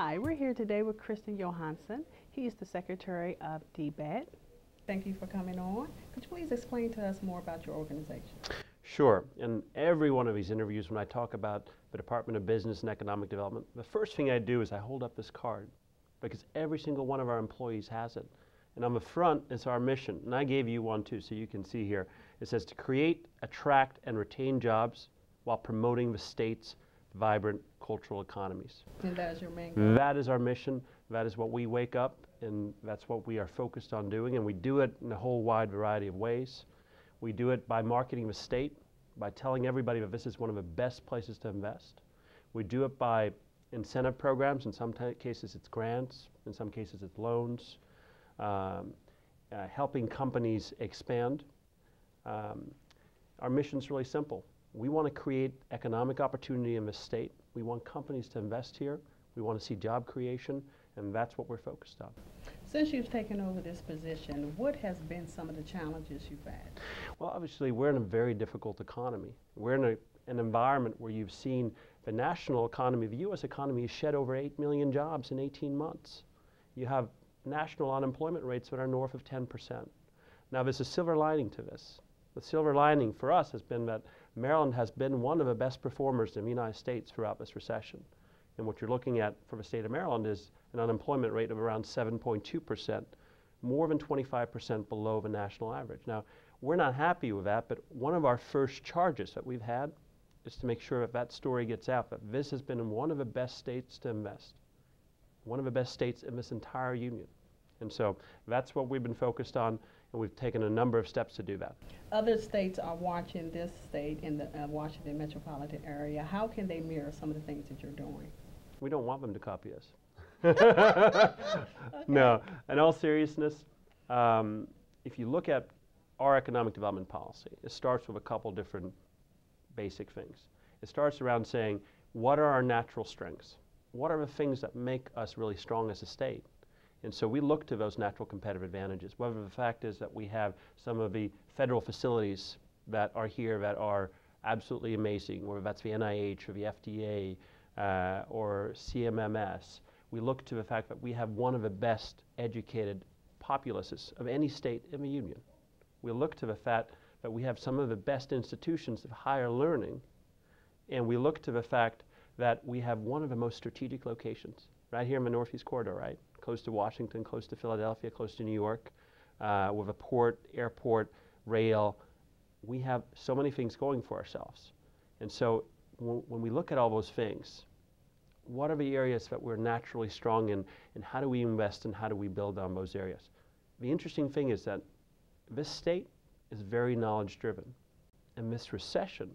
Hi, we're here today with Kristen Johansson. He's the Secretary of DBED. Thank you for coming on. Could you please explain to us more about your organization? Sure. In every one of these interviews, when I talk about the Department of Business and Economic Development, the first thing I do is I hold up this card because every single one of our employees has it. And on the front is our mission. And I gave you one too, so you can see here. It says to create, attract, and retain jobs while promoting the state's vibrant cultural economies. And that is your main goal? That is our mission. That is what we wake up, and that's what we are focused on doing. And we do it in a whole wide variety of ways. We do it by marketing the state, by telling everybody that this is one of the best places to invest. We do it by incentive programs. In some cases it's grants, in some cases it's loans, helping companies expand. Our mission is really simple. We want to create economic opportunity in this state. We want companies to invest here. We want to see job creation, and that's what we're focused on. Since you've taken over this position, what has been some of the challenges you've had? Well, obviously, we're in a very difficult economy. We're in an environment where you've seen the national economy, the U.S. economy, has shed over 8 million jobs in 18 months. You have national unemployment rates that are north of 10%. Now, there's a silver lining to this. The silver lining for us has been that Maryland has been one of the best performers in the United States throughout this recession. And what you're looking at for the state of Maryland is an unemployment rate of around 7.2%, more than 25% below the national average. Now, we're not happy with that, but one of our first charges that we've had is to make sure that that story gets out, that this has been one of the best states to invest, one of the best states in this entire union. And so that's what we've been focused on, and we've taken a number of steps to do that. Other states are watching this state in the Washington metropolitan area. How can they mirror some of the things that you're doing? We don't want them to copy us. Okay. No, in all seriousness, if you look at our economic development policy, it starts with a couple different basic things. It starts around saying, what are our natural strengths? What are the things that make us really strong as a state? And so we look to those natural competitive advantages, whether the fact is that we have some of the federal facilities that are here that are absolutely amazing, whether that's the NIH or the FDA or CMMS. We look to the fact that we have one of the best educated populaces of any state in the union. We look to the fact that we have some of the best institutions of higher learning, and we look to the fact that we have one of the most strategic locations, right here in the Northeast Corridor, right? Close to Washington, close to Philadelphia, close to New York, with a port, airport, rail. We have so many things going for ourselves. And so when we look at all those things, what are the areas that we're naturally strong in, and how do we invest and how do we build on those areas? The interesting thing is that this state is very knowledge driven, and this recession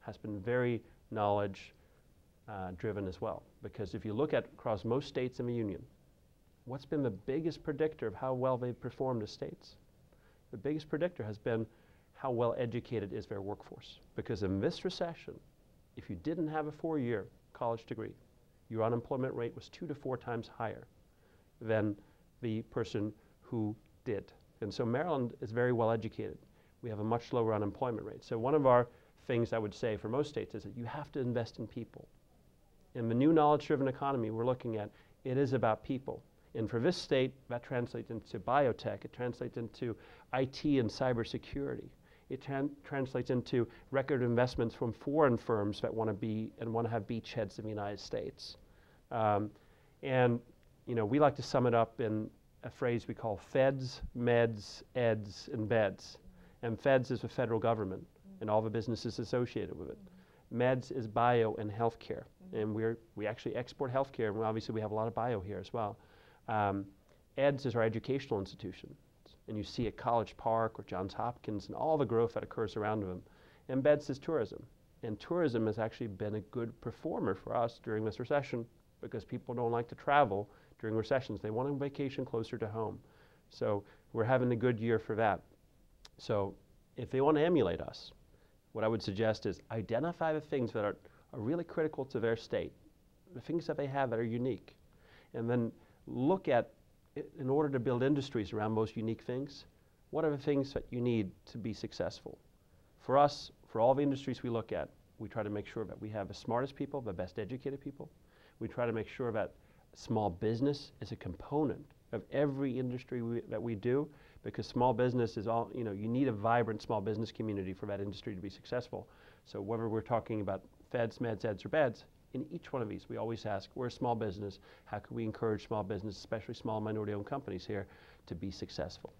has been very knowledge driven as well. Because if you look at across most states in the union, what's been the biggest predictor of how well they've performed as states? The biggest predictor has been how well educated is their workforce. Because in this recession, if you didn't have a 4-year college degree, your unemployment rate was 2 to 4 times higher than the person who did. And so Maryland is very well educated. We have a much lower unemployment rate. So one of our things I would say for most states is that you have to invest in people. In the new knowledge-driven economy we're looking at, it is about people. And for this state, that translates into biotech, it translates into IT and cybersecurity. It translates into record investments from foreign firms that want to be and want to have beachheads in the United States. And you know, we like to sum it up in a phrase we call FEDS, MEDS, EDS, and BEDS. And FEDS is the federal government and all the businesses associated with it. MEDS is bio and healthcare, and we actually export healthcare, and obviously we have a lot of bio here as well. EDS is our educational institution, and you see at College Park or Johns Hopkins and all the growth that occurs around them. And BEDS is tourism, and tourism has actually been a good performer for us during this recession because people don't like to travel during recessions. They want a vacation closer to home. So we're having a good year for that. So if they want to emulate us, what I would suggest is identify the things that are really critical to their state, the things that they have that are unique, and then look at, in order to build industries around those unique things, what are the things that you need to be successful? For us, for all the industries we look at, we try to make sure that we have the smartest people, the best educated people. We try to make sure that Small business is a component of every industry that we do, because small business is all, you need a vibrant small business community for that industry to be successful. So whether we're talking about feds, meds, eds, or beds, in each one of these, we always ask, we're a small business, how can we encourage small business, especially small minority-owned companies here, to be successful?